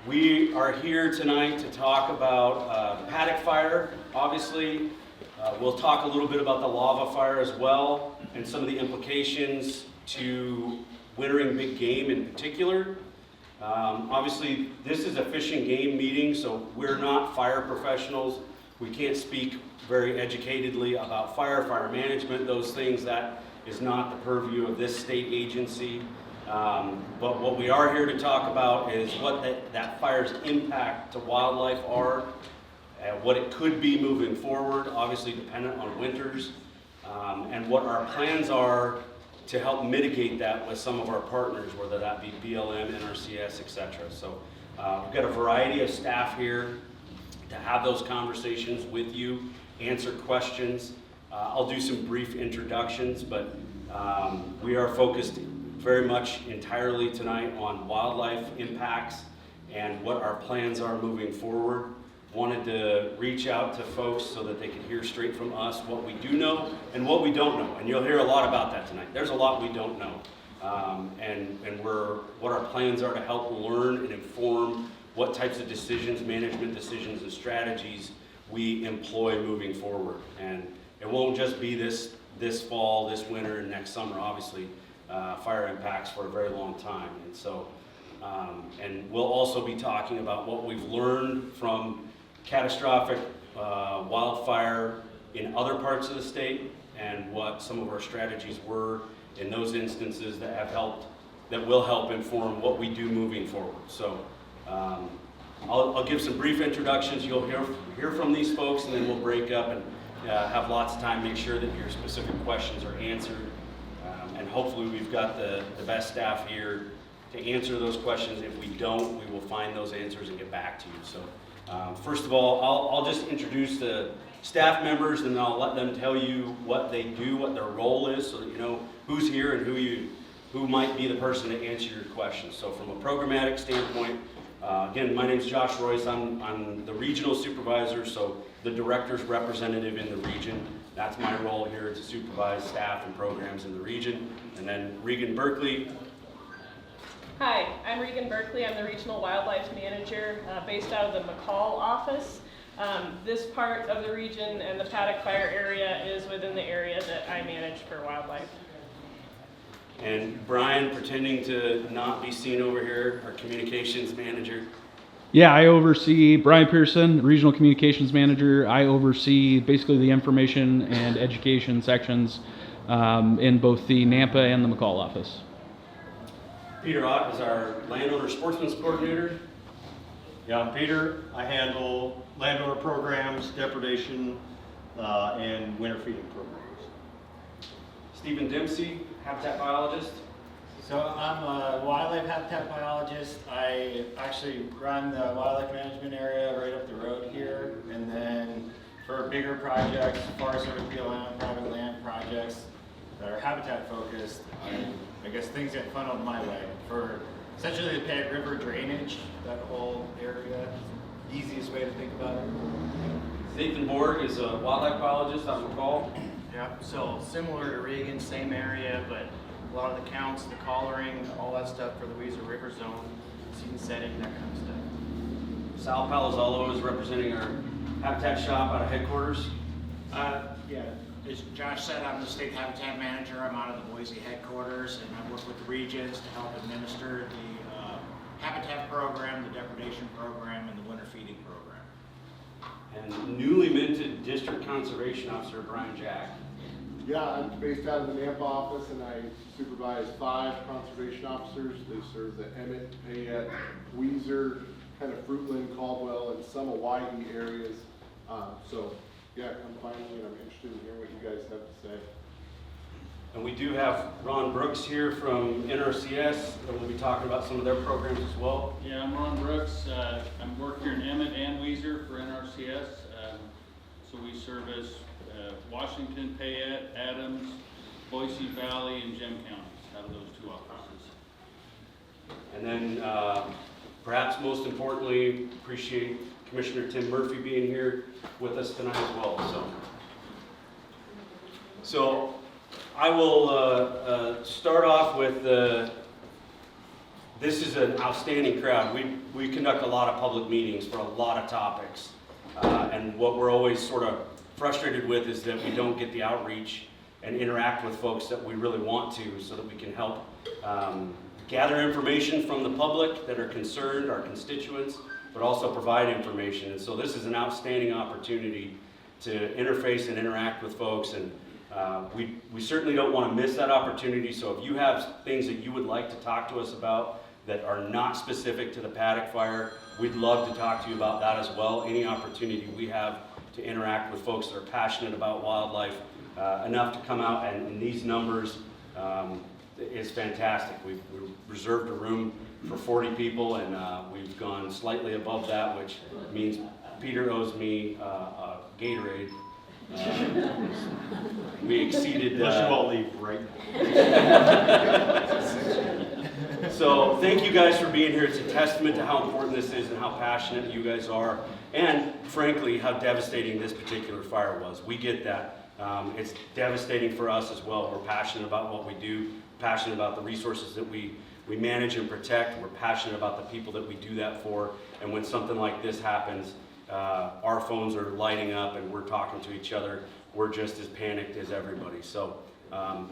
We are here tonight to talk about Paddock Fire. Obviously, we'll talk a little bit about the lava fire as well and some of the implications to wintering big game in particular. Obviously, this is a fish and game meeting, so we're not fire professionals. We can't speak very educatedly about fire management, those things. That is not the purview of this state agency. But what we are here to talk about is what that fire's impact to wildlife are, what it could be moving forward, obviously dependent on winters, and what our plans are to help mitigate that with some of our partners, whether that be BLM, NRCS, etc. So we've got a variety of staff here to have those conversations with you, answer questions. I'll do some brief introductions, but we are focused very much entirely tonight on wildlife impacts and what our plans are moving forward. Wanted to reach out to folks so that they could hear straight from us what we do know and what we don't know. And you'll hear a lot about that tonight. There's a lot we don't know. And what our plans are to help learn and inform what types of decisions, management decisions and strategies we employ moving forward. And it won't just be this fall, this winter, and next summer, obviously. Fire impacts for a very long time. And so, and we'll also be talking about what we've learned from catastrophic wildfire in other parts of the state and what some of our strategies were in those instances that will help inform what we do moving forward. So I'll give some brief introductions. You'll hear from these folks, and then we'll break up and have lots of time, make sure that your specific questions are answered. And hopefully we've got the best staff here to answer those questions. If we don't, we will find those answers and get back to you. So first of all, I'll just introduce the staff members, and then I'll let them tell you what they do, what their role is, so that you know who's here and who might be the person to answer your questions. So from a programmatic standpoint, again, my name's Josh Royce. I'm the regional supervisor, so the director's representative in the region. That's my role here to supervise staff and programs in the region. And then Regan Berkeley. Hi, I'm Regan Berkeley. I'm the Regional Wildlife Manager based out of the McCall office. This part of the region and the Paddock Fire area is within the area that I manage for wildlife. And Brian, pretending to not be seen over here, our Communications Manager. Yeah, I oversee Brian Pearson, Regional Communications Manager. I oversee basically the information and education sections in both the Nampa and the McCall office. Peter Ott is our Landowner Sportsman's Coordinator. Yeah, I'm Peter. I handle landowner programs, depredation, and winter feeding programs. Stephen Dempsey, Habitat Biologist. So I'm a wildlife habitat biologist. I actually run the wildlife management area right up the road here. And then for bigger projects, Forest Service, BLM, private land projects that are habitat focused, I guess things get funneled my way. For essentially the Paddock River drainage, that whole area, easiest way to think about it. Nathan Borg is a wildlife biologist out of McCall. Yeah, so similar to Regan, same area, but a lot of the counts, the collaring, all that stuff for the Weezer River Zone, seed setting, that kind of stuff. Sal Palazzolo is representing our Habitat shop out of headquarters. Yeah, as Josh said, I'm the state habitat manager. I'm out of the Boise headquarters, and I work with the regions to help administer the habitat program, the depredation program, and the winter feeding program. And newly minted District Conservation Officer Brian Jack. Yeah, I'm based out of the Nampa office, and I supervise 5 conservation officers. They serve the Emmett, Payette, Weezer, kind of Fruitland, Caldwell, and some Hawaii areas. So yeah, come find me, and I'm interested in hearing what you guys have to say. And we do have Ron Brooks here from NRCS, and we'll be talking about some of their programs as well. Yeah, I'm Ron Brooks. I'm working here in Emmett and Weezer for NRCS. So we service Washington, Payette, Adams, Boise Valley, and Gem counties out of those 2 offices. And then perhaps most importantly, appreciate Commissioner Tim Murphy being here with us tonight as well. So I will start off with this is an outstanding crowd. We conduct a lot of public meetings for a lot of topics. And what we're always sort of frustrated with is that we don't get the outreach and interact with folks that we really want to, so that we can help gather information from the public that are concerned, our constituents, but also provide information. And so this is an outstanding opportunity to interface and interact with folks, and we certainly don't want to miss that opportunity. So if you have things that you would like to talk to us about that are not specific to the Paddock Fire, we'd love to talk to you about that as well. Any opportunity we have to interact with folks that are passionate about wildlife, enough to come out, and these numbers is fantastic. We've reserved a room for 40 people, and we've gone slightly above that, which means Peter owes me a Gatorade. We exceeded. Unless you all leave right now. So thank you guys for being here. It's a testament to how important this is and how passionate you guys are, and frankly, how devastating this particular fire was. We get that. It's devastating for us as well. We're passionate about what we do, passionate about the resources that we manage and protect. We're passionate about the people that we do that for. And when something like this happens, our phones are lighting up and we're talking to each other. We're just as panicked as everybody. So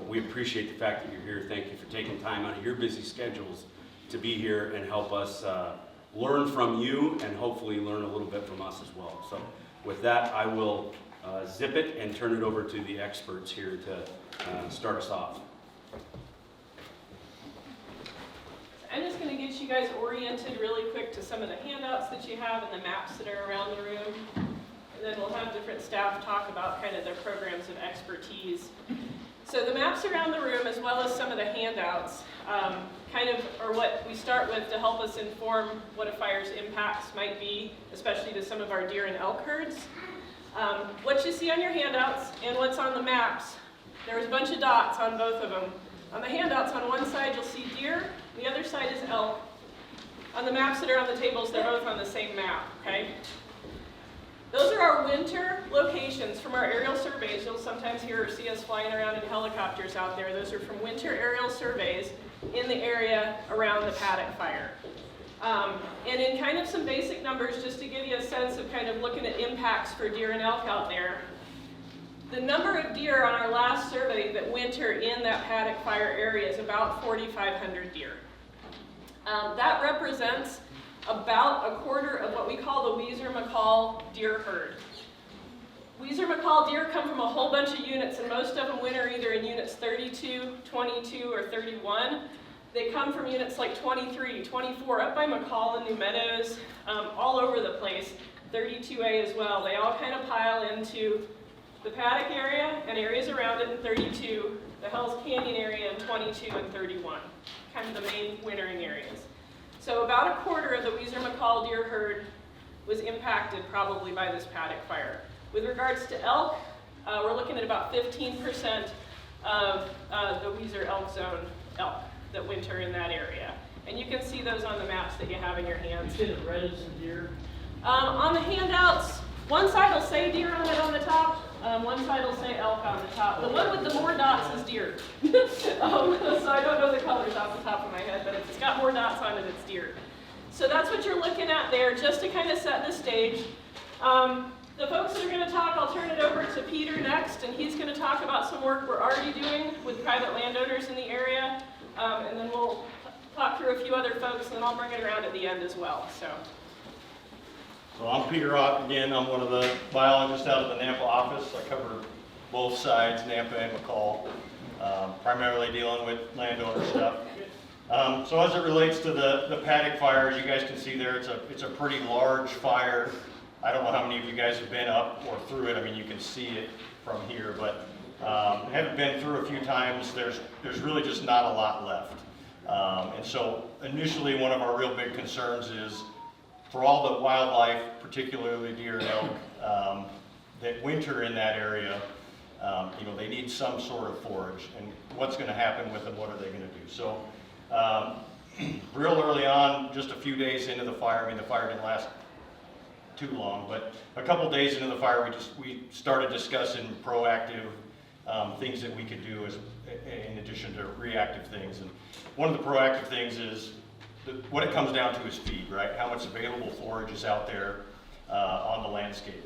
we appreciate the fact that you're here. Thank you for taking time out of your busy schedules to be here and help us learn from you, and hopefully learn a little bit from us as well. So with that, I will zip it and turn it over to the experts here to start us off. I'm just going to get you guys oriented really quick to some of the handouts that you have and the maps that are around the room. And then we'll have different staff talk about kind of their programs of expertise. So the maps around the room, as well as some of the handouts, kind of are what we start with to help us inform what a fire's impacts might be, especially to some of our deer and elk herds. What you see on your handouts and what's on the maps, there's a bunch of dots on both of them. On the handouts, on one side you'll see deer, the other side is elk. On the maps that are on the tables, they're both on the same map, okay? Those are our winter locations from our aerial surveys. You'll sometimes hear or see us flying around in helicopters out there. Those are from winter aerial surveys in the area around the Paddock Fire. And in kind of some basic numbers, just to give you a sense of kind of looking at impacts for deer and elk out there, the number of deer on our last survey that winter in that Paddock Fire area is about 4,500 deer. That represents about a quarter of what we call the Weiser-McCall deer herd. Weiser-McCall deer come from a whole bunch of units, and most of them winter either in units 32, 22, or 31. They come from units like 23, 24, up by McCall and New Meadows, all over the place, 32A as well. They all kind of pile into the Paddock area and areas around it in 32, the Hells Canyon area in 22 and 31, kind of the main wintering areas. So about a quarter of the Weiser-McCall deer herd was impacted probably by this Paddock Fire. With regards to elk, we're looking at about 15% of the Weiser elk zone elk that winter in that area. And you can see those on the maps that you have in your hands. You said red is deer? On the handouts, one side will say deer on it on the top, one side will say elk on the top. The one with the more dots is deer. So I don't know the colors off the top of my head, but if it's got more dots on it, it's deer. So that's what you're looking at there, just to kind of set the stage. The folks that are going to talk, I'll turn it over to Peter next, and he's going to talk about some work we're already doing with private landowners in the area, and then we'll talk through a few other folks, and then I'll bring it around at the end as well. So I'm Peter Ott again. I'm one of the biologists out of the Nampa office. I cover both sides, Nampa and McCall, primarily dealing with landowner stuff. So as it relates to the Paddock Fire, as you guys can see there, it's a pretty large fire. I don't know how many of you guys have been up or through it. I mean, you can see it from here, but haven't been through a few times. There's really just not a lot left. And so initially, one of our real big concerns is for all the wildlife, particularly deer and elk, that winter in that area, they need some sort of forage. And what's going to happen with them? What are they going to do? So real early on, just a few days into the fire, I mean, the fire didn't last too long, but a couple days into the fire, we started discussing proactive things that we could do in addition to reactive things. And one of the proactive things is what it comes down to is feed, right? How much available forage is out there on the landscape.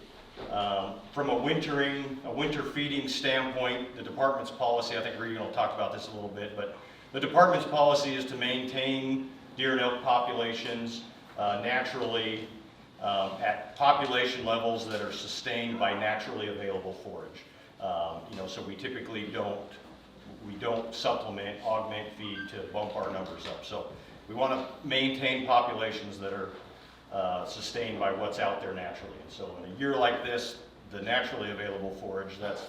From a winter feeding standpoint, the department's policy, I think Regan will talk about this a little bit, but the department's policy is to maintain deer and elk populations naturally at population levels that are sustained by naturally available forage. So we typically don't supplement, augment feed to bump our numbers up. So we want to maintain populations that are sustained by what's out there naturally. And so in a year like this, the naturally available forage, that's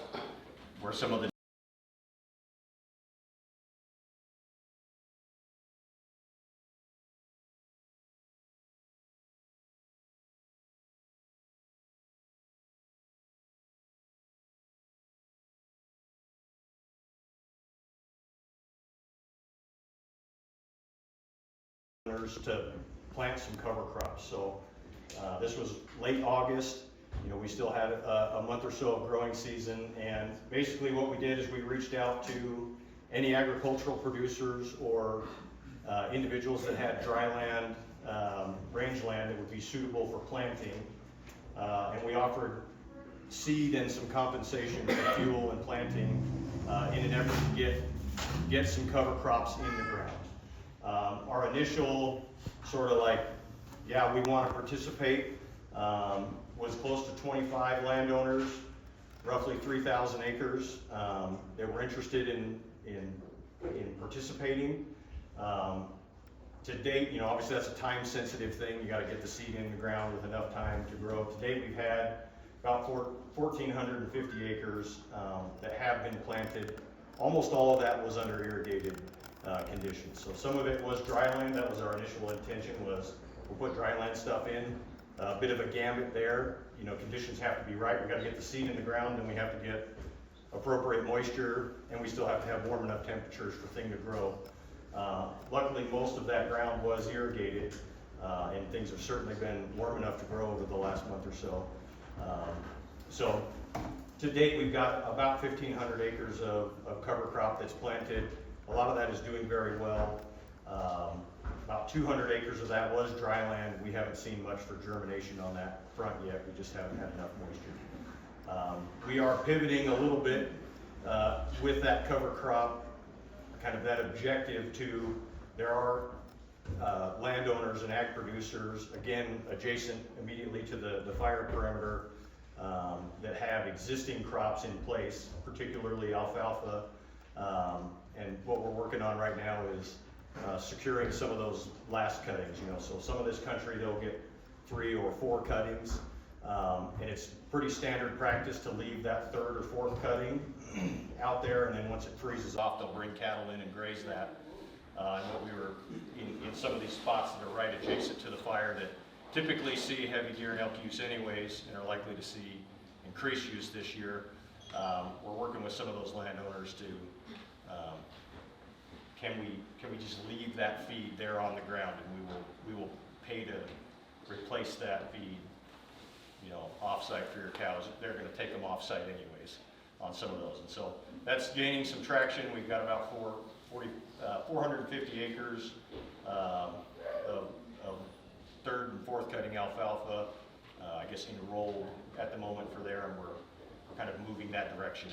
where some of the to plant some cover crops. So this was late August. We still had a month or so of growing season, and basically what we did is we reached out to any agricultural producers or individuals that had dry land, rangeland that would be suitable for planting, and we offered seed and some compensation for fuel and planting in an effort to get some cover crops in the ground. Our initial sort of like, yeah, we want to participate, was close to 25 landowners, roughly 3,000 acres that were interested in participating. To date, obviously that's a time sensitive thing. You got to get the seed in the ground with enough time to grow. To date, we've had about 1,450 acres that have been planted. Almost all of that was under irrigated conditions. So some of it was dry land. That was our initial intention, was we'll put dry land stuff in. A bit of a gambit there. Conditions have to be right. We got to get the seed in the ground, and we have to get appropriate moisture, and we still have to have warm enough temperatures for things to grow. Luckily, most of that ground was irrigated, and things have certainly been warm enough to grow over the last month or so. So to date, we've got about 1,500 acres of cover crop that's planted. A lot of that is doing very well. About 200 acres of that was dry land. We haven't seen much for germination on that front yet. We just haven't had enough moisture. We are pivoting a little bit with that cover crop, kind of that objective to, there are landowners and ag producers, again, adjacent immediately to the fire perimeter, that have existing crops in place, particularly alfalfa. And what we're working on right now is securing some of those last cuttings. So some of this country, they'll get 3 or 4 cuttings, and it's pretty standard practice to leave that 3rd or 4th cutting out there, and then once it freezes off, they'll bring cattle in and graze that. And what we were in some of these spots that are right adjacent to the fire that typically see heavy deer and elk use anyways, and are likely to see increased use this year. We're working with some of those landowners to can we just leave that feed there on the ground, and we will pay to replace that feed, off-site for your cows. They're going to take them off-site anyways on some of those, and so that's gaining some traction. We've got about 450 acres of 3rd and 4th cutting alfalfa, I guess enrolled at the moment for there, and we're kind of moving that direction.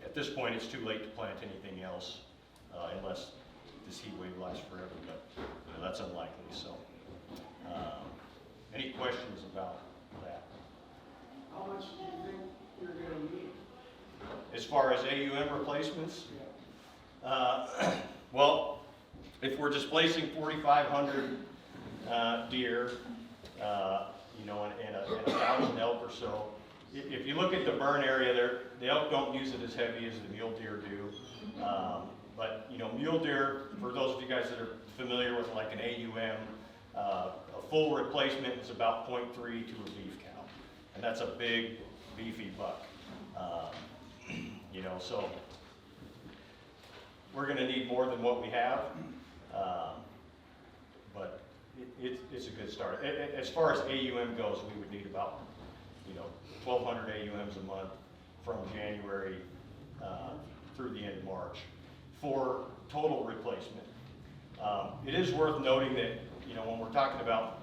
At this point, it's too late to plant anything else unless this heat wave lasts forever, but that's unlikely. So, any questions about that? How much do you think you're going to need? As far as AUM replacements? Well, if we're displacing 4,500 deer, and 1,000 elk or so, if you look at the burn area, the elk don't use it as heavy as the mule deer do. But mule deer, for those of you guys that are familiar with like an AUM, a full replacement is about 0.3 to a beef cow, and that's a big, beefy buck. So we're going to need more than what we have, but it's a good start. As far as AUM goes, we would need about 1,200 AUMs a month from January through the end of March for total replacement. It is worth noting that, you know, when we're talking about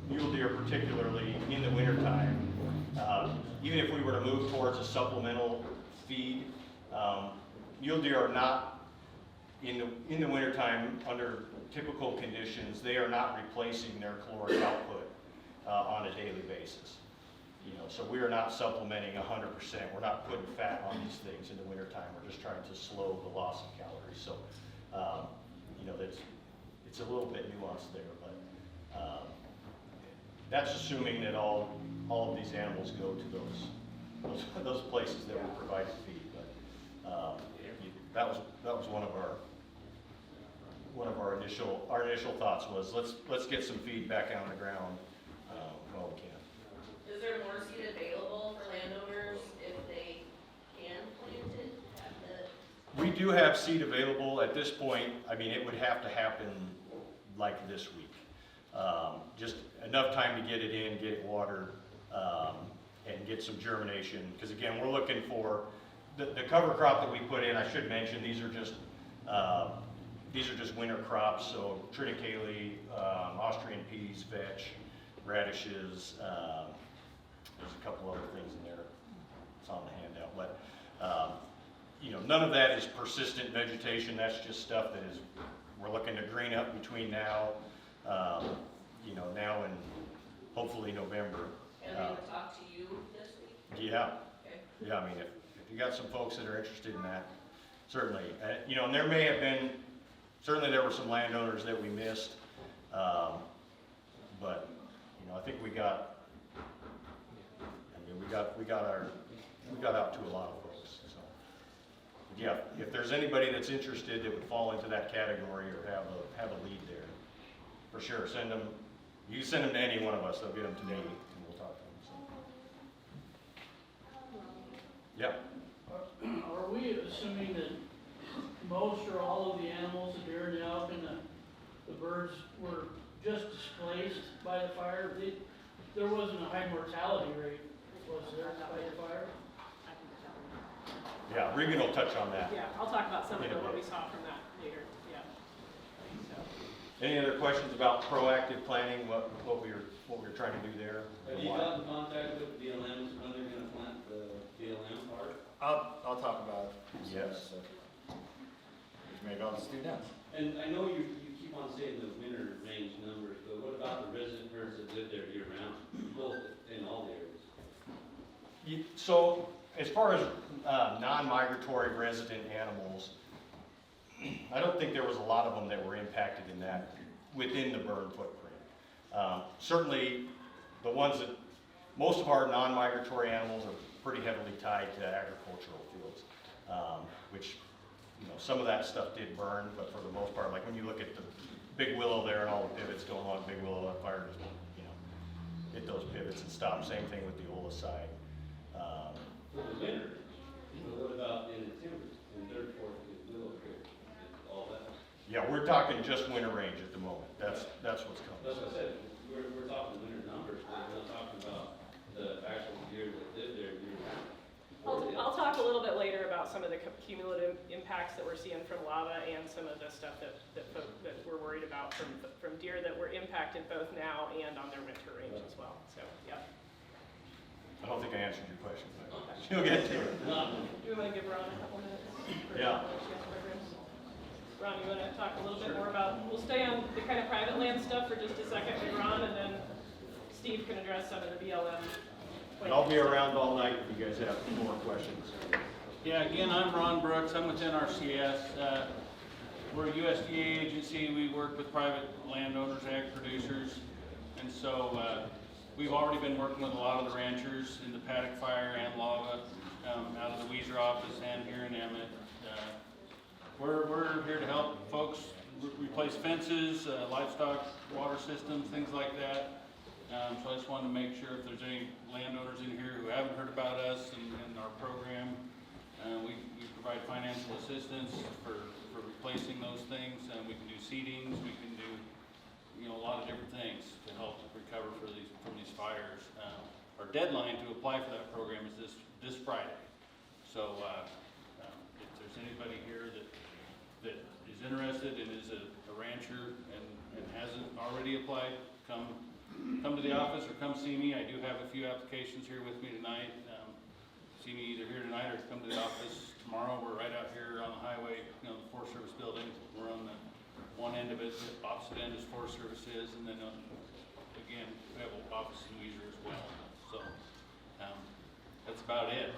mule deer, particularly in the wintertime, even if we were to move towards a supplemental feed, mule deer are not, in the wintertime, under typical conditions, they are not replacing their caloric output on a daily basis. You know, so we are not supplementing 100%. We're not putting fat on these things in the wintertime. We're just trying to slow the loss of calories. So, you know, it's a little bit nuanced there, but that's assuming that all of these animals go to those places that we provide feed. But that was one of our initial thoughts was let's get some feed back on the ground while we can. Is there more seed available for landowners if they can plant it at the? We do have seed available at this point. I mean, it would have to happen like this week. Just enough time to get it in, get it watered, and get some germination. Because again, we're looking for the cover crop that we put in. I should mention these are just winter crops. So triticale, Austrian peas, vetch, radishes. There's a couple other things in there. It's on the handout, but you know, none of that is persistent vegetation. That's just stuff that is we're looking to green up between now, you know, now and hopefully November. And they will talk to you this week? Yeah. Okay. Yeah, I mean, if you got some folks that are interested in that, certainly. You know, and there may have been, certainly there were some landowners that we missed, but, you know, I think we got out to a lot of folks, so. But yeah, if there's anybody that's interested that would fall into that category or have a lead there, for sure, send them, you can send them to any one of us, they'll get them today, and we'll talk to them, so. Yeah. Are we assuming that most or all of the animals, the deer and the elk and the birds were just displaced by the fire? There wasn't a high mortality rate, was there, by the fire? Yeah, Regan will touch on that. Yeah, I'll talk about some of what we saw from that later, yeah. So. Any other questions about proactive planning, what we were trying to do there? Have you gotten in contact with BLMs when they're gonna plant the BLM part? I'll talk about it. Yes. Maybe I'll just do that. And I know you keep on saying the winter range numbers, but what about the resident birds that live there year round, both in all the areas? So, as far as non-migratory resident animals, I don't think there was a lot of them that were impacted in that within the burn footprint. Certainly, the ones that, most of our non-migratory animals are pretty heavily tied to agricultural fields, which, you know, some of that stuff did burn, but for the most part, like when you look at the big willow there and all the pivots going along big willow, that fire just, you know, hit those pivots and stop. Same thing with the Ola side. For the winter, but what about in the timber, in third, fourth, willow creek, all that? Yeah, we're talking just winter range at the moment. That's what's coming. That's what I said, we're talking winter numbers, but we're not talking about the actual deer that live there year round. I'll talk a little bit later about some of the cumulative impacts that we're seeing from lava and some of the stuff that we're worried about from deer that were impacted both now and on their winter range as well. So, yeah. I don't think I answered your question, but you'll get to it. Do you want to give Ron a couple minutes? Yeah. Ron, you want to talk a little bit more about, we'll stay on the kind of private land stuff for just a second with Ron, and then Steve can address some of the BLM. And I'll be around all night if you guys have more questions. Yeah, again, I'm Ron Brooks. I'm with NRCS. We're a USDA agency. We work with private landowners, ag producers. And so we've already been working with a lot of the ranchers in the Paddock Fire and lava out of the Weiser office and here in Emmett. We're here to help folks replace fences, livestock water systems, things like that. So I just wanted to make sure if there's any landowners in here who haven't heard about us and our program, we provide financial assistance for replacing those things. We can do seedings, we can do, you know, a lot of different things to help recover from these fires. Our deadline to apply for that program is this Friday. So if there's anybody here that is interested and is a rancher and hasn't already applied, come to the office or come see me. I do have a few applications here with me tonight. See me either here tonight or come to the office tomorrow. We're right out here on the highway, the Forest Service building. We're on the one end of it, the opposite end is Forest Service is, and then again, we have an office in Weiser as well. So that's about it.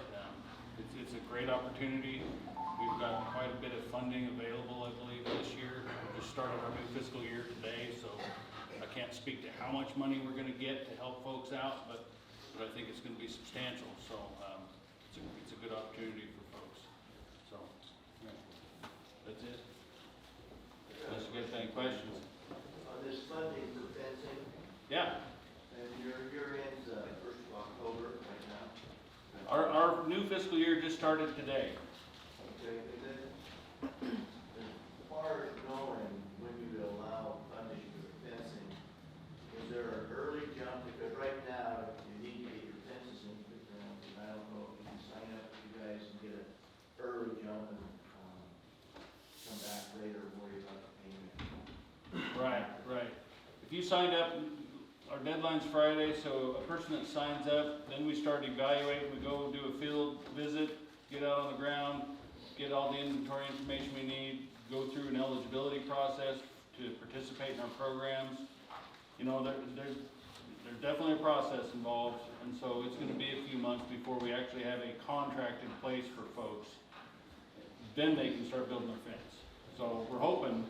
It's a great opportunity. We've got quite a bit of funding available, I believe, this year. We just started our new fiscal year today, so I can't speak to how much money we're going to get to help folks out, but I think it's going to be substantial. So it's a good opportunity for folks. So yeah, that's it. Unless you guys have any questions. On this funding for fencing, Yeah. and your end's 1st of October right now. Our new fiscal year just started today. Okay, and then as far as knowing when you will allow funding for the fencing, is there an early jump? Because right now, you need to get your fences into the ground, and I don't know if you can sign up with you guys and get an early jump and come back later and worry about the payment. Right. If you signed up, our deadline's Friday, so a person that signs up, then we start evaluating. We go do a field visit, get out on the ground, get all the inventory information we need, go through an eligibility process to participate in our programs. There's definitely a process involved, and so it's going to be a few months before we actually have a contract in place for folks. Then they can start building their fence. So we're hoping,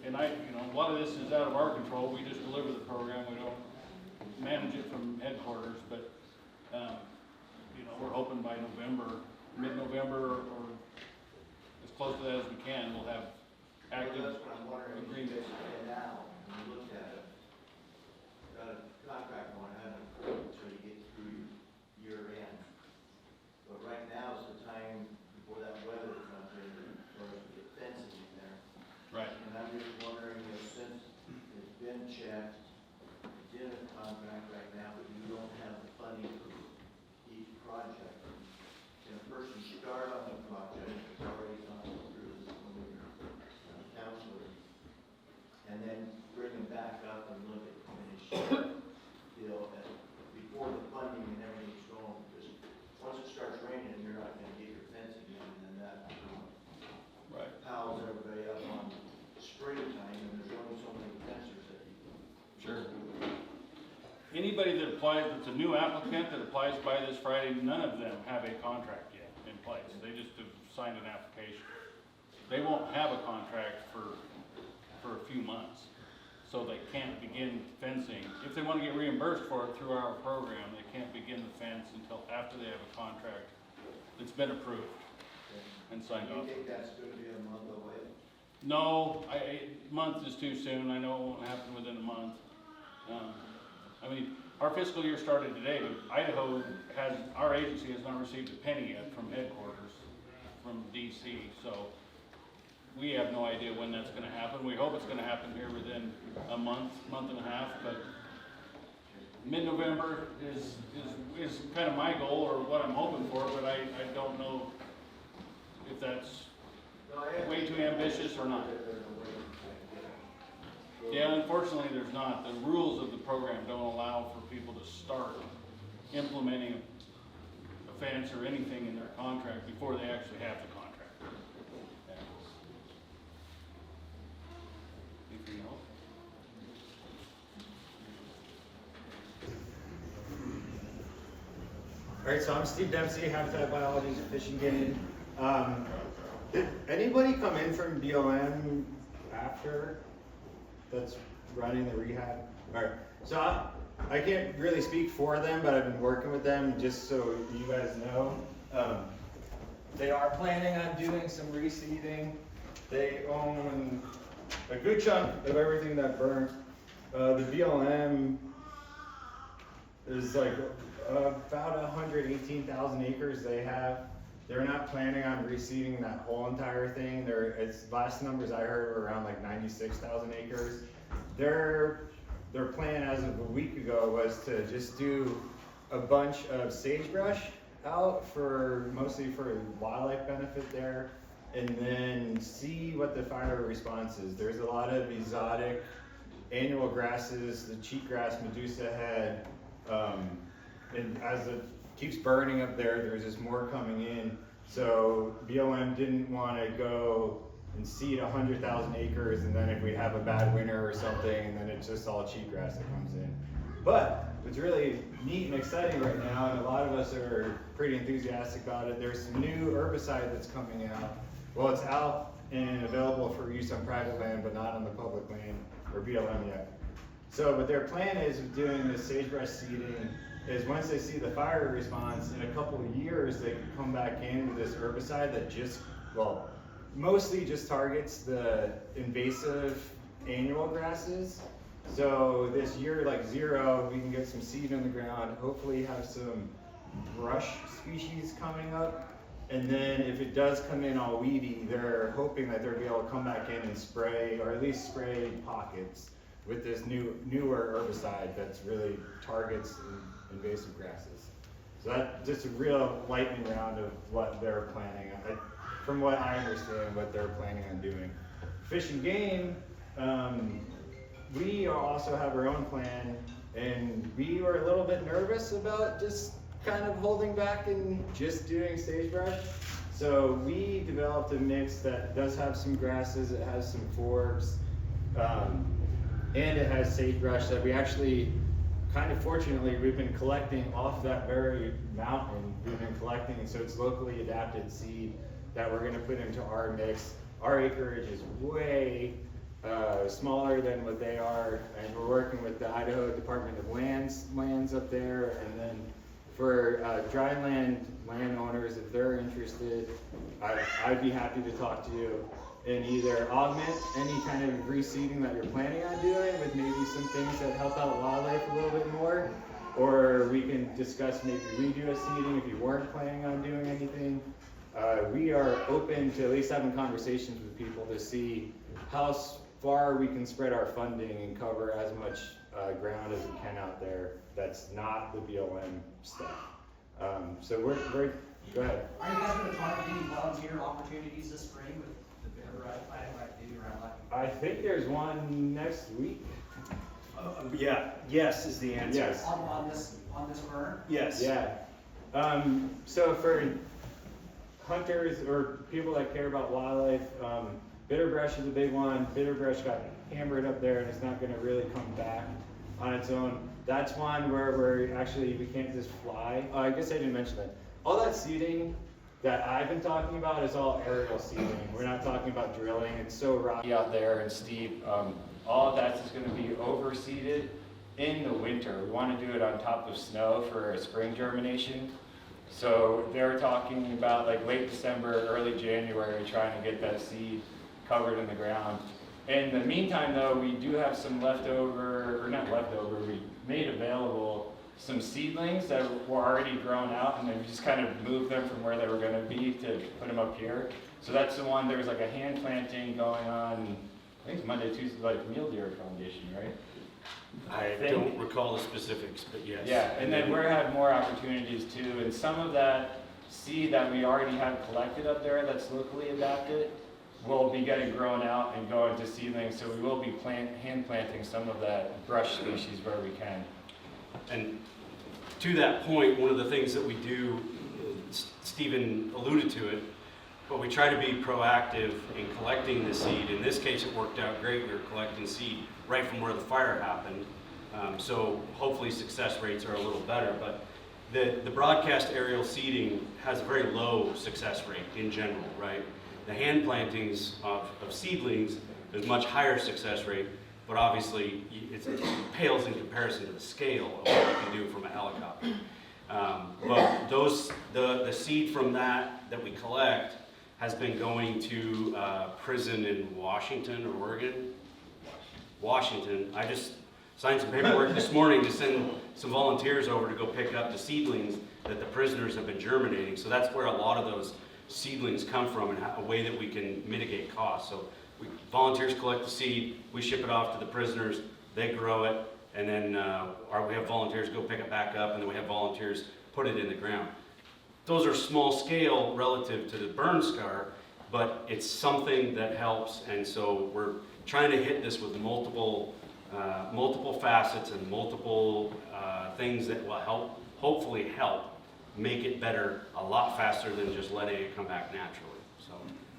and a lot of this is out of our control. We just deliver the program. We don't manage it from headquarters, but we're hoping by November, mid-November, or as close to that as we can, we'll have active Well, that's what I'm wondering. agreements. Now, when you look at it, got a contract going on until you get through year end. But right now is the time before that weather comes in, for us to get fencing in there. Right. And I'm just wondering if since it's been checked, it's in a contract right now, but you don't have the funding for each project. Can a person start on the project that's already gone through the counselor, and then bring them back up and look at the finished deal before the funding and everything's going? Because once it starts raining, you're not gonna get your fencing in, and then that Right. piles everybody up on springtime, and there's only so many fencers that you can. Sure. Anybody that applies, that's a new applicant that applies by this Friday, none of them have a contract yet in place. They just have signed an application. They won't have a contract for a few months, so they can't begin fencing. If they want to get reimbursed for it through our program, they can't begin the fence until after they have a contract that's been approved and signed Do off. you think that's gonna be a month away? No, a month is too soon. I know it won't happen within a month. Our fiscal year started today, but Idaho our agency has not received a penny yet from headquarters, from DC. So we have no idea when that's going to happen. We hope it's going to happen here within a month and a half, but mid-November is kind of my goal, or what I'm hoping for, but I don't know if that's way too ambitious or not. Yeah, unfortunately, there's not. The rules of the program don't allow for people to start implementing a fence or anything in their contract before they actually have the contract. Yeah. Anything else? All right, so I'm Steve Dempsey, Habitat Biologist, Fish and Game. Did anybody come in from BLM after that's running the rehab? All right, so I can't really speak for them, but I've been working with them just so you guys know. They are planning on doing some reseeding. They own a good chunk of everything that burnt. The BLM is like about 118,000 acres they have. They're not planning on reseeding that whole entire thing. Last numbers I heard were around like 96,000 acres. Their plan as of a week ago was to just do a bunch of sagebrush out mostly for wildlife benefit there. and then see what the fire response is. There's a lot of exotic annual grasses, the cheatgrass, Medusa head, and as it keeps burning up there, there's just more coming in. So BLM didn't want to go and seed 100,000 acres, and then if we have a bad winter or something, and then it's just all cheatgrass that comes in. But what's really neat and exciting right now, and a lot of us are pretty enthusiastic about it, there's some new herbicide that's coming out. Well, it's out and available for use on private land, but not on the public land or BLM yet. So what their plan is of doing this sagebrush seeding is once they see the fire response, in a couple of years, they could come back in with this herbicide that just, well, mostly just targets the invasive annual grasses. So this year, like 0, we can get some seed in the ground, hopefully have some brush species coming up. And then if it does come in all weedy, they're hoping that they'll be able to come back in and spray, or at least spray pockets with this newer herbicide that's really targets invasive grasses. So that's just a real lightning round of what they're planning on. From what I understand, what they're planning on doing. Fish and Game, we also have our own plan, and we were a little bit nervous about just kind of holding back and just doing sagebrush. So we developed a mix that does have some grasses, it has some forbs, and it has sagebrush that we actually, kind of fortunately, we've been collecting off that very mountain. We've been collecting, so it's locally adapted seed that we're going to put into our mix. Our acreage is way smaller than what they are, and we're working with the Idaho Department of lands up there, and then for dry land landowners, if they're interested, I'd be happy to talk to you and either augment any kind of reseeding that you're planning on doing with maybe some things that help out wildlife a little bit more, or we can discuss maybe redo a seeding if you weren't planning on doing anything. We are open to at least having conversations with people to see how far we can spread our funding and cover as much ground as we can out there that's not the BLM stuff. So we're go ahead. Are you guys going to target any volunteer opportunities this spring with the Paddock activity around Latin? I think there's one next week. Yeah, yes is the answer. Yes. On this burn? Yes. Yeah. So for hunters or people that care about wildlife, bitterbrush is a big one. Bitterbrush got hammered up there and it's not going to really come back on its own. That's one where we can't just fly. I guess I didn't mention that. All that seeding that I've been talking about is all aerial seeding. We're not talking about drilling. It's so rocky out there and steep. All of that's just going to be overseeded in the winter. We want to do it on top of snow for a spring germination. So they're talking about like late December, early January, trying to get that seed covered in the ground. In the meantime, though, we do have some leftover, or not leftover, we made available some seedlings that were already grown out, and then we just kind of moved them from where they were going to be to put them up here. So that's the one, there's like a hand planting going on, I think it's Monday, Tuesday, like Mule Deer Foundation, right? I don't recall the specifics, but yes. Yeah, and then we're having more opportunities too, and some of that seed that we already have collected up there that's locally adapted will be getting grown out and go into seedlings, so we will be hand planting some of that brush species where we can. And to that point, one of the things that we do, Stephen alluded to it, but we try to be proactive in collecting the seed. In this case, it worked out great. We were collecting seed right from where the fire happened. So hopefully success rates are a little better. But the broadcast aerial seeding has a very low success rate in general, right? The hand plantings of seedlings is much higher success rate, but obviously it pales in comparison to the scale of what you can do from a helicopter. But the seed from that we collect has been going to prison in Washington or Oregon. Washington. I just signed some paperwork this morning to send some volunteers over to go pick up the seedlings that the prisoners have been germinating. So that's where a lot of those seedlings come from and a way that we can mitigate costs. So volunteers collect the seed, we ship it off to the prisoners, they grow it, and then we have volunteers go pick it back up, and then we have volunteers put it in the ground. Those are small scale relative to the burn scar, but it's something that helps, and so we're trying to hit this with multiple facets and multiple things that will hopefully help make it better a lot faster than just letting it come back naturally. So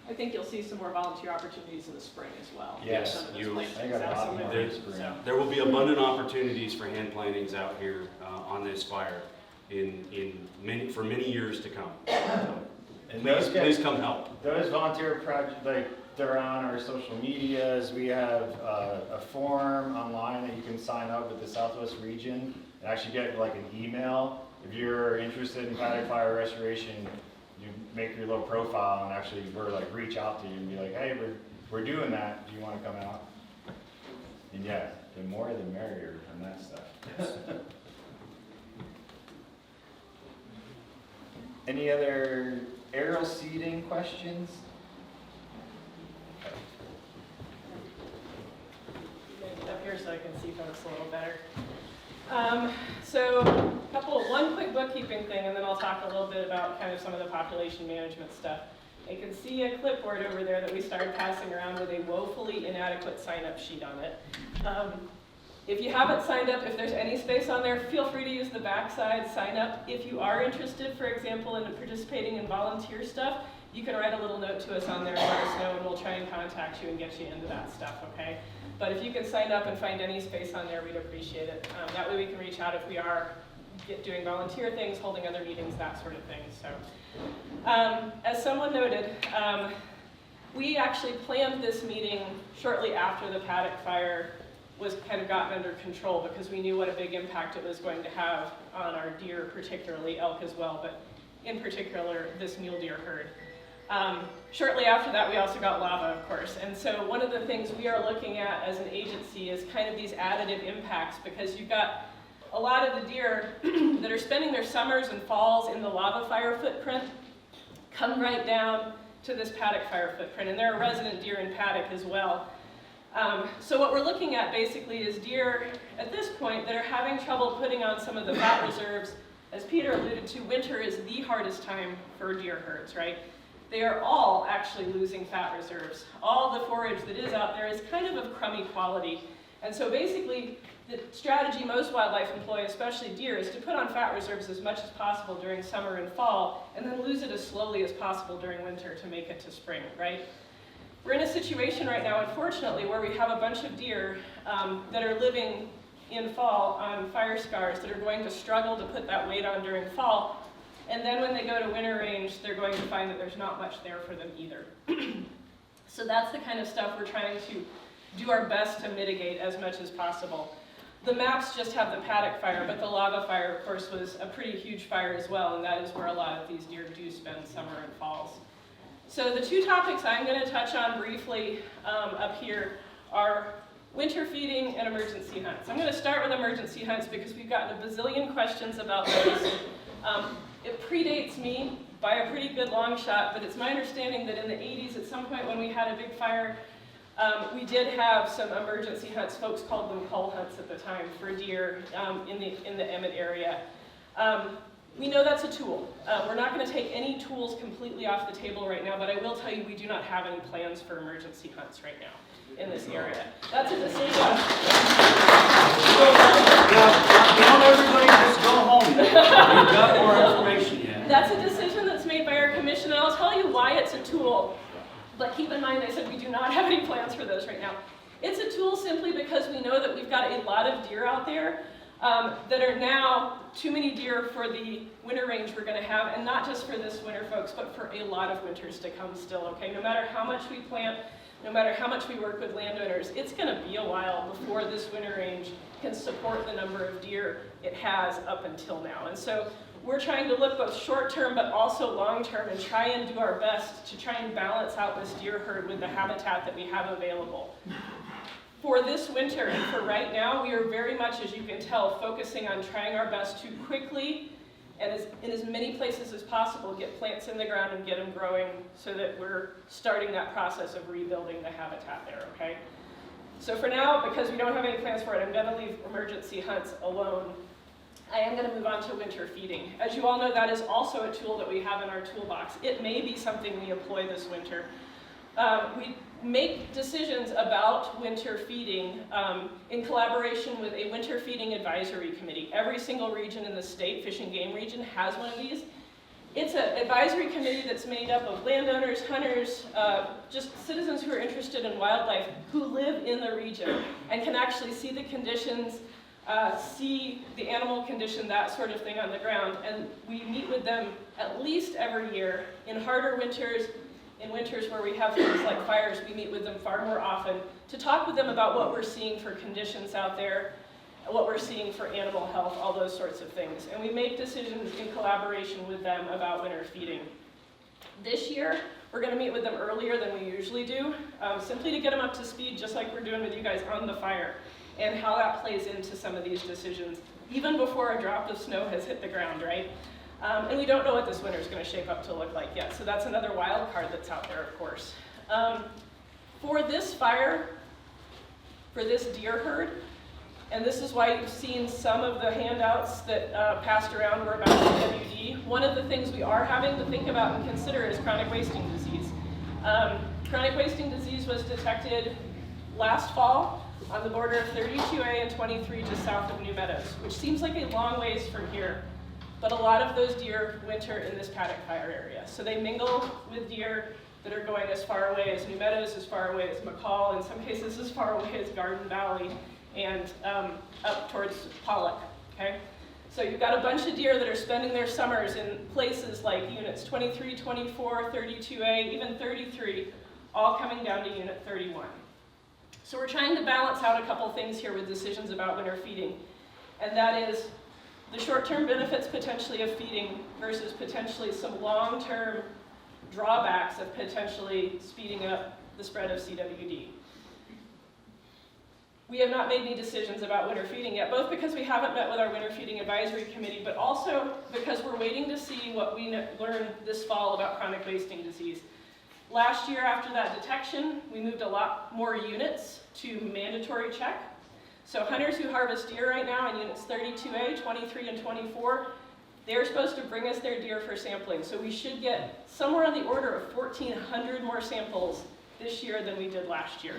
I think you'll see some more volunteer opportunities in the spring as well. Yes, Some of those you- plantings I got a out lot somewhere. more there's- in spring. So- there will be abundant opportunities for hand plantings out here on this fire for many years to come. And Please, those guys- please come help. Those volunteer projects, like, they're on our social medias. We have a form online that you can sign up with the Southwest region and actually get like an email. If you're interested in Paddock Fire restoration, you make your little profile and actually we're like reach out to you and be like, hey, we're doing that. Do you want to come out? And yeah, the more the merrier on that stuff. Any other aerial seeding questions? Get up here so I can see folks a little better. So one quick bookkeeping thing, and then I'll talk a little bit about kind of some of the population management stuff. I can see a clipboard over there that we started passing around with a woefully inadequate sign-up sheet on it. If you haven't signed up, if there's any space on there, feel free to use the backside sign up. If you are interested, for example, in participating in volunteer stuff, you can write a little note to us on there and let us know, and we'll try and contact you and get you into that stuff, okay? But if you can sign up and find any space on there, we'd appreciate it. That way we can reach out if we are doing volunteer things, holding other meetings, that sort of thing. So, as someone noted, we actually planned this meeting shortly after the Paddock Fire was kind of gotten under control because we knew what a big impact it was going to have on our deer, particularly elk as well, but in particular this mule deer herd. Shortly after that, we also got lava, of course. And so one of the things we are looking at as an agency is kind of these additive impacts, because you've got a lot of the deer that are spending their summers and falls in the lava fire footprint come right down to this Paddock Fire footprint. And there are resident deer in Paddock as well. So what we're looking at basically is deer at this point that are having trouble putting on some of the fat reserves. As Peter alluded to, winter is the hardest time for deer herds, right? They are all actually losing fat reserves. All the forage that is out there is kind of crummy quality. And so basically, the strategy most wildlife employ, especially deer, is to put on fat reserves as much as possible during summer and fall, and then lose it as slowly as possible during winter to make it to spring, right? We're in a situation right now, unfortunately, where we have a bunch of deer that are living in fall on fire scars that are going to struggle to put that weight on during fall. And then when they go to winter range, they're going to find that there's not much there for them either. So that's the kind of stuff we're trying to do our best to mitigate as much as possible. The maps just have the Paddock Fire, but the lava fire, of course, was a pretty huge fire as well, and that is where a lot of these deer do spend summer and falls. So the two topics I'm going to touch on briefly up here are winter feeding and emergency hunts. I'm going to start with emergency hunts because we've gotten a bazillion questions about those. It predates me by a pretty good long shot, but it's my understanding that in the 80s, at some point when we had a big fire, we did have some emergency hunts. Folks called them cull hunts at the time for deer in the Emmett area. We know that's a tool. We're not going to take any tools completely off the table right now, but I will tell you we do not have any plans for emergency hunts right now in this area. That's a decision. Don't everybody just go home now. We've got more information yet. That's a decision that's made by our commission, and I'll tell you why it's a tool. But keep in mind, I said we do not have any plans for those right now. It's a tool simply because we know that we've got a lot of deer out there that are now too many deer for the winter range we're going to have, and not just for this winter, folks, but for a lot of winters to come still, okay? No matter how much we plant, no matter how much we work with landowners, it's going to be a while before this winter range can support the number of deer it has up until now. And so we're trying to look both short-term but also long-term and try and do our best to try and balance out this deer herd with the habitat that we have available. For this winter and for right now, we are very much, as you can tell, focusing on trying our best to quickly and in as many places as possible get plants in the ground and get them growing so that we're starting that process of rebuilding the habitat there, okay? So for now, because we don't have any plans for it, I'm going to leave emergency hunts alone. I am going to move on to winter feeding. As you all know, that is also a tool that we have in our toolbox. It may be something we employ this winter. We make decisions about winter feeding in collaboration with a winter feeding advisory committee. Every single region in the state, Fish and Game region, has one of these. It's an advisory committee that's made up of landowners, hunters, just citizens who are interested in wildlife who live in the region and can actually see the conditions, see the animal condition, that sort of thing on the ground. And we meet with them at least every year. In harder winters, in winters where we have things like fires, we meet with them far more often to talk with them about what we're seeing for conditions out there, what we're seeing for animal health, all those sorts of things. And we make decisions in collaboration with them about winter feeding. This year, we're going to meet with them earlier than we usually do, simply to get them up to speed, just like we're doing with you guys on the fire, and how that plays into some of these decisions, even before a drop of snow has hit the ground, right? And we don't know what this winter is going to shape up to look like yet, so that's another wild card that's out there, of course. For this fire, for this deer herd, and this is why you've seen some of the handouts that passed around were about CWD. One of the things we are having to think about and consider is chronic wasting disease. Chronic wasting disease was detected last fall on the border of 32A and 23 just south of New Meadows, which seems like a long ways from here. But a lot of those deer winter in this Paddock Fire area. So they mingle with deer that are going as far away as New Meadows, as far away as McCall, in some cases as far away as Garden Valley, and up towards Pollock, okay? So you've got a bunch of deer that are spending their summers in places like units 23, 24, 32A, even 33, all coming down to unit 31. So we're trying to balance out a couple things here with decisions about winter feeding, and that is the short-term benefits potentially of feeding versus potentially some long-term drawbacks of potentially speeding up the spread of CWD. We have not made any decisions about winter feeding yet, both because we haven't met with our winter feeding advisory committee, but also because we're waiting to see what we learn this fall about chronic wasting disease. Last year, after that detection, we moved a lot more units to mandatory check. So hunters who harvest deer right now in units 32A, 23, and 24, they're supposed to bring us their deer for sampling. So we should get somewhere on the order of 1,400 more samples this year than we did last year,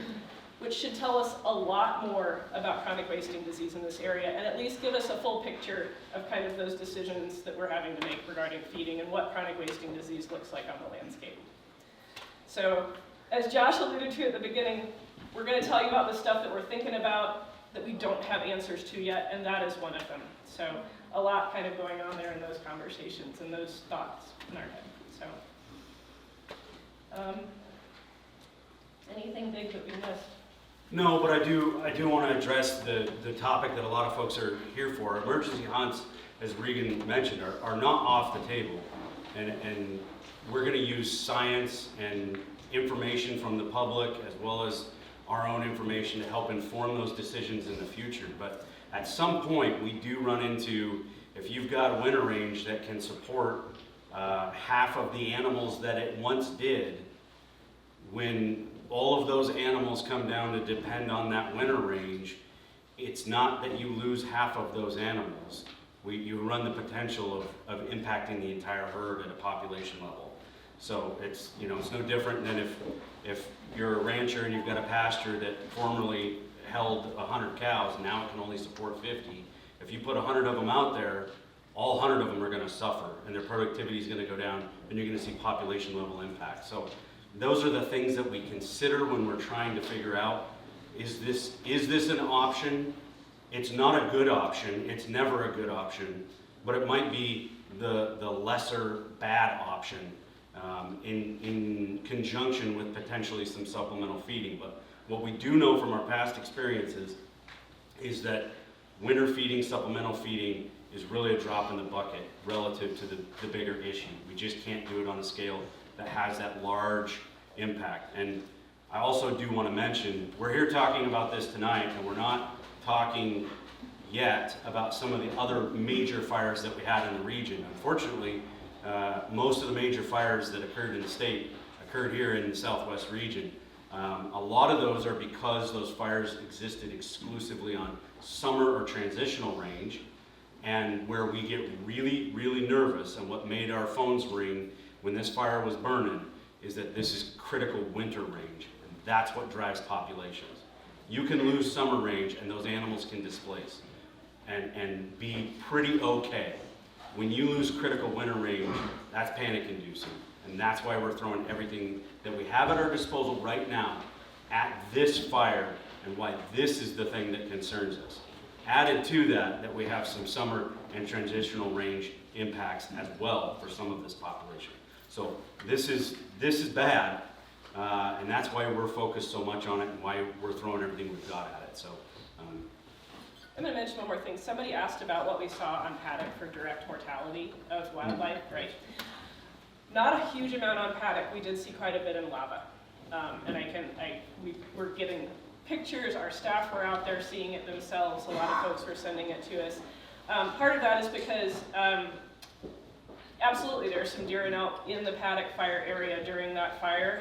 which should tell us a lot more about chronic wasting disease in this area, and at least give us a full picture of kind of those decisions that we're having to make regarding feeding and what chronic wasting disease looks like on the landscape. So, as Josh alluded to at the beginning, we're going to tell you about the stuff that we're thinking about that we don't have answers to yet, and that is one of them. So, a lot kind of going on there in those conversations and those thoughts in our head. So, anything big that we missed? No, but I do want to address the topic that a lot of folks are here for. Emergency hunts, as Regan mentioned, are not off the table. And we're going to use science and information from the public as well as our own information to help inform those decisions in the future. But at some point, we do run into, if you've got a winter range that can support half of the animals that it once did, when all of those animals come down to depend on that winter range, it's not that you lose half of those animals. You run the potential of impacting the entire herd at a population level. So it's no different than if you're a rancher and you've got a pasture that formerly held 100 cows, and now it can only support 50. If you put 100 of them out there, all 100 of them are going to suffer, and their productivity is going to go down, and you're going to see population level impact. So those are the things that we consider when we're trying to figure out, is this an option? It's not a good option. It's never a good option, but it might be the lesser bad option in conjunction with potentially some supplemental feeding. But what we do know from our past experiences is that winter feeding, supplemental feeding, is really a drop in the bucket relative to the bigger issue. We just can't do it on a scale that has that large impact. And I also do want to mention, we're here talking about this tonight, and we're not talking yet about some of the other major fires that we had in the region. Unfortunately, most of the major fires that occurred in the state occurred here in the southwest region. A lot of those are because those fires existed exclusively on summer or transitional range, And where we get really, really nervous and what made our phones ring when this fire was burning is that this is critical winter range. And that's what drives populations. You can lose summer range and those animals can displace and be pretty okay. When you lose critical winter range, that's panic inducing. And that's why we're throwing everything that we have at our disposal right now at this fire and why this is the thing that concerns us. Added to that we have some summer and transitional range impacts as well for some of this population. So this is bad, and that's why we're focused so much on it and why we're throwing everything we've got at it. So I'm going to mention one more thing. Somebody asked about what we saw on Paddock for direct mortality of wildlife, right? Not a huge amount on Paddock. We did see quite a bit in lava, and we were getting pictures. Our staff were out there seeing it themselves. A lot of folks were sending it to us. Part of that is because absolutely there are some deer and elk in the Paddock Fire area during that fire.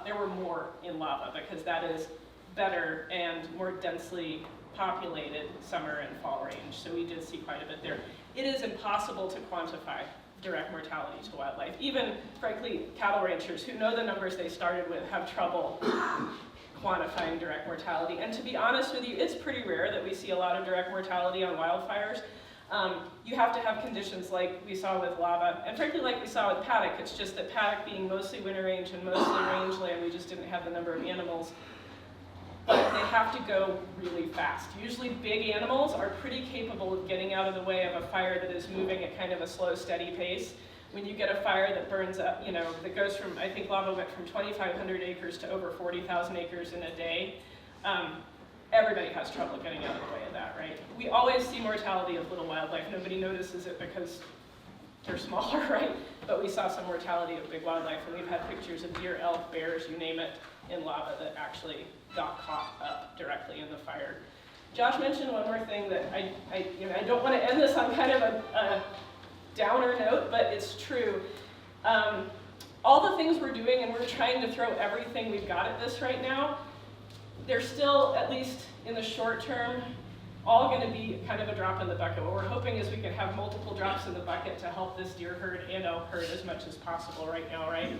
There were more in lava because that is better and more densely populated summer and fall range. So we did see quite a bit there. It is impossible to quantify direct mortality to wildlife. Even, frankly, cattle ranchers who know the numbers they started with have trouble quantifying direct mortality. And to be honest with you, it's pretty rare that we see a lot of direct mortality on wildfires. You have to have conditions like we saw with lava, and frankly like we saw with Paddock. It's just that Paddock being mostly winter range and mostly rangeland, we just didn't have the number of animals. But they have to go really fast. Usually big animals are pretty capable of getting out of the way of a fire that is moving at kind of a slow, steady pace. When you get a fire that burns up, that goes from, I think lava went from 2,500 acres to over 40,000 acres in a day, everybody has trouble getting out of the way of that, right? We always see mortality of little wildlife. Nobody notices it because they're smaller, right? But we saw some mortality of big wildlife, and we've had pictures of deer, elk, bears, you name it, in lava that actually got caught up directly in the fire. Josh mentioned one more thing that I don't want to end this on kind of a downer note, but it's true. All the things we're doing, and we're trying to throw everything we've got at this right now, they're still, at least in the short term, all going to be kind of a drop in the bucket. What we're hoping is we can have multiple drops in the bucket to help this deer herd and elk herd as much as possible right now, right?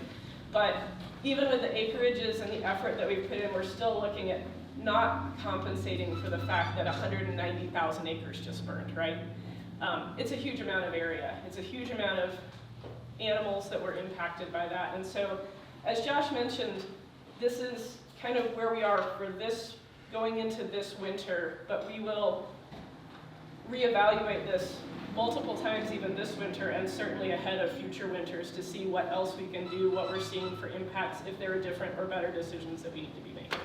But even with the acreages and the effort that we've put in, we're still looking at not compensating for the fact that 190,000 acres just burned, right? It's a huge amount of area. It's a huge amount of animals that were impacted by that. And so, as Josh mentioned, this is kind of where we are for this, going into this winter, but we will reevaluate this multiple times even this winter and certainly ahead of future winters to see what else we can do, what we're seeing for impacts, if there are different or better decisions that we need to be making.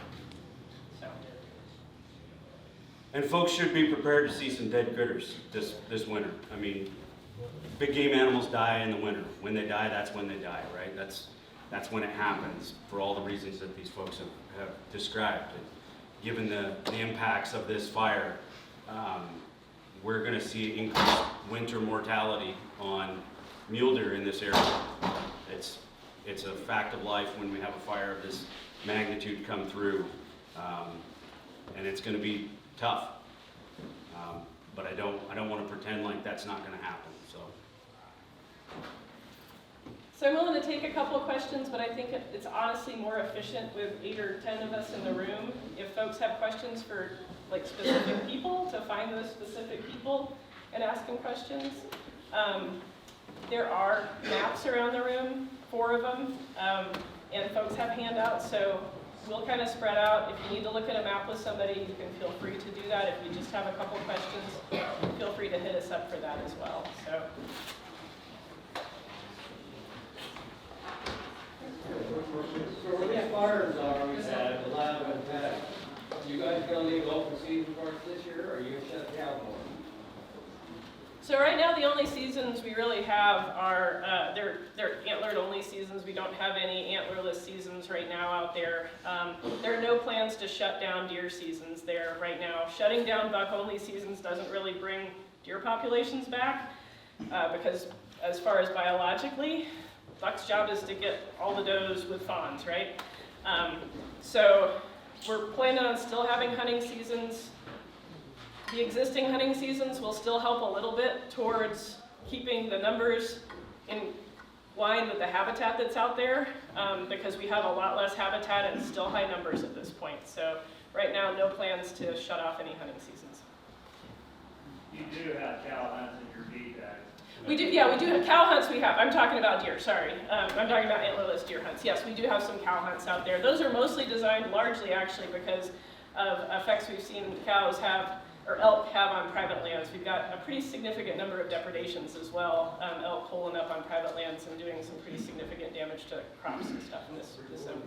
So. And folks should be prepared to see some dead critters this winter. I mean, big game animals die in the winter. When they die, that's when they die, right? That's when it happens for all the reasons that these folks have described. And given the impacts of this fire, we're going to see increased winter mortality on mule deer in this area. It's a fact of life when we have a fire of this magnitude come through, and it's going to be tough. But I don't want to pretend like that's not going to happen. So I'm willing to take a couple of questions, but I think it's honestly more efficient with 8 or 10 of us in the room. If folks have questions for like specific people, to find those specific people and ask them questions. There are maps around the room, 4 of them, and folks have handouts, so we'll kind of spread out. If you need to look at a map with somebody, you can feel free to do that. If you just have a couple questions, feel free to hit us up for that as well. So. So when these fires are, we had the lava and Paddock, you guys gonna leave open season for us this year, or are you gonna shut it down more? So right now the only seasons we really have are, they're antlered only seasons. We don't have any antlerless seasons right now out there. There are no plans to shut down deer seasons there right now. Shutting down buck only seasons doesn't really bring deer populations back because as far as biologically, buck's job is to get all the does with fawns, right? So we're planning on still having hunting seasons The existing hunting seasons will still help a little bit towards keeping the numbers in line with the habitat that's out there, because we have a lot less habitat and still high numbers at this point. So right now, no plans to shut off any hunting seasons. You do have cow hunts in your deed bag. We do, yeah, we do have cow hunts. I'm talking about deer, sorry. I'm talking about antlerless deer hunts. Yes, we do have some cow hunts out there. Those are mostly designed largely actually because of effects we've seen cows have, or elk have on private lands. We've got a pretty significant number of depredations as well. Elk holing up on private lands and doing some pretty significant damage to crops and stuff in this zone.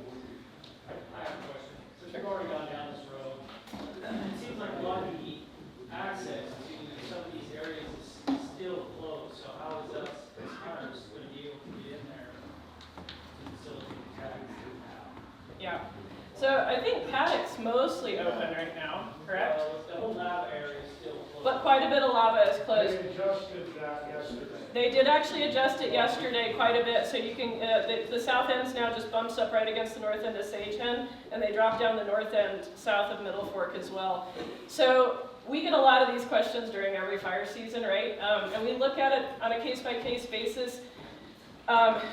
I have a question. Since you've already gone down this road, it seems like a lot of the access to some of these areas is still closed. So how is us as hunters going to be able to get in there to facilitate the tags that we have? Yeah. So I think Paddock's mostly open right now, correct? The whole lava area is still closed. But quite a bit of lava is closed. They adjusted that yesterday. They did actually adjust it yesterday quite a bit, so you can, the south end now just bumps up right against the north end of Sage Hen, and they drop down the north end south of Middle Fork as well. So we get a lot of these questions during every fire season, right? And we look at it on a case-by-case basis,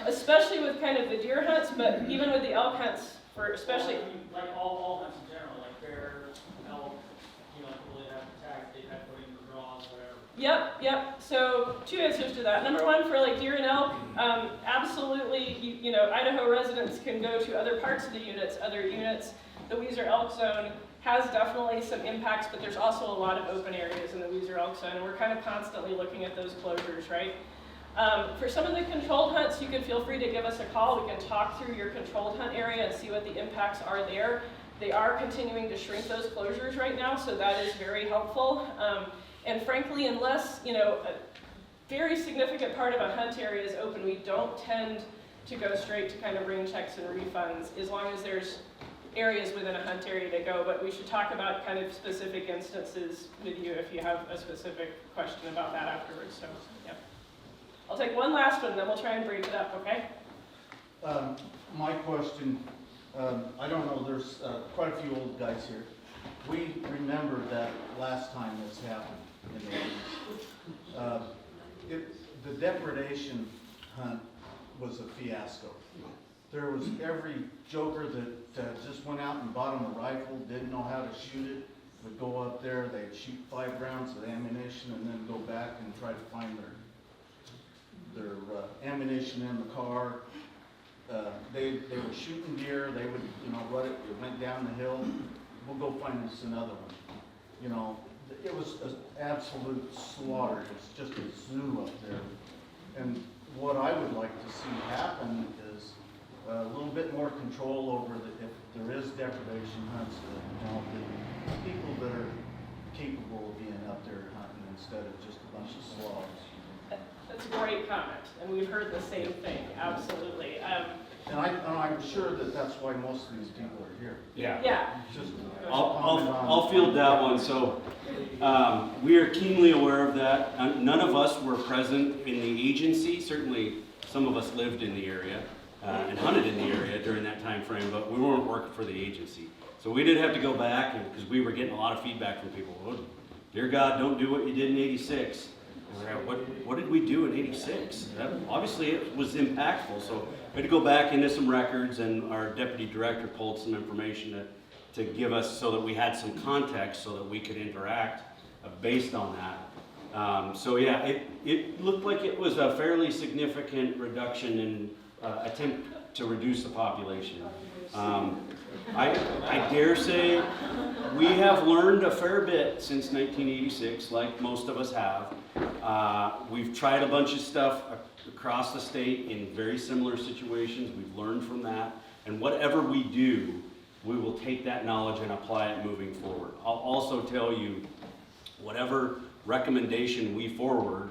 especially with kind of the deer hunts, but even with the elk hunts, for especially. Like all hunts in general, like bear, elk, people that have tags, they have put in the draws, whatever. Yep. So 2 answers to that. Number one, for like deer and elk, absolutely, Idaho residents can go to other parts of the units, other units. The Weiser Elk Zone has definitely some impacts, but there's also a lot of open areas in the Weiser Elk Zone, and we're kind of constantly looking at those closures, right? For some of the controlled hunts, you can feel free to give us a call. We can talk through your controlled hunt area and see what the impacts are there. They are continuing to shrink those closures right now, so that is very helpful. And frankly, unless a very significant part of a hunt area is open, we don't tend to go straight to kind of rain checks and refunds, as long as there's areas within a hunt area to go. But we should talk about kind of specific instances with you if you have a specific question about that afterwards. So, yeah. I'll take one last one, then we'll try and break it up, okay? My question, I don't know, there's quite a few old guys here. We remember that last time this happened in the 80s. The depredation hunt was a fiasco. There was every joker that just went out and bought him a rifle, didn't know how to shoot it, would go up there, they'd shoot 5 rounds of ammunition and then go back and try to find their ammunition in the car. They were shooting deer. They would, run it. It went down the hill. We'll go find us another one. It was an absolute slaughter. It's just a zoo up there. And what I would like to see happen is a little bit more control over if there is depredation hunts. The people that are capable of being up there hunting instead of just a bunch of slobs. That's a great comment, and we've heard the same thing, absolutely. And I'm sure that that's why most of these people are here. Yeah. Just I'll field that one. So we are keenly aware of that. None of us were present in the agency. Certainly some of us lived in the area and hunted in the area during that time frame, but we weren't working for the agency. So we did have to go back, because we were getting a lot of feedback from people. Oh, dear God, don't do what you did in '86. What did we do in '86? Obviously it was impactful, so we had to go back into some records, and our deputy director pulled some information to give us so that we had some context so that we could interact based on that. So yeah, it looked like it was a fairly significant reduction in attempt to reduce the population. I dare say we have learned a fair bit since 1986, like most of us have. We've tried a bunch of stuff across the state in very similar situations. We've learned from that. And whatever we do, we will take that knowledge and apply it moving forward. I'll also tell you, whatever recommendation we forward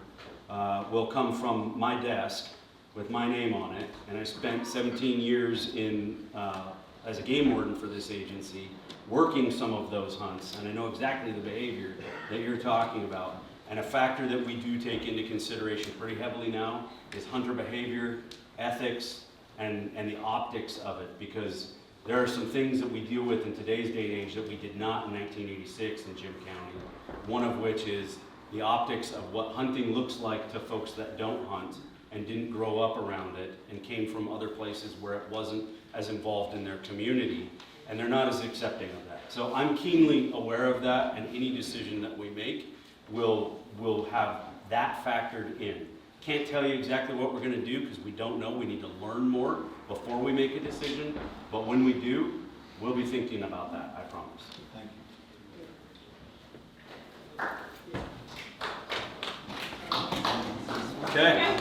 will come from my desk with my name on it. And I spent 17 years as a game warden for this agency, working some of those hunts, and I know exactly the behavior that you're talking about. And a factor that we do take into consideration pretty heavily now is hunter behavior, ethics, and the optics of it, because There are some things that we deal with in today's day and age that we did not in 1986 in Jim County. One of which is the optics of what hunting looks like to folks that don't hunt and didn't grow up around it and came from other places where it wasn't as involved in their community, and they're not as accepting of that. So I'm keenly aware of that, and any decision that we make will have that factored in. Can't tell you exactly what we're going to do because we don't know. We need to learn more before we make a decision. But when we do, we'll be thinking about that, I promise. Thank you. Okay.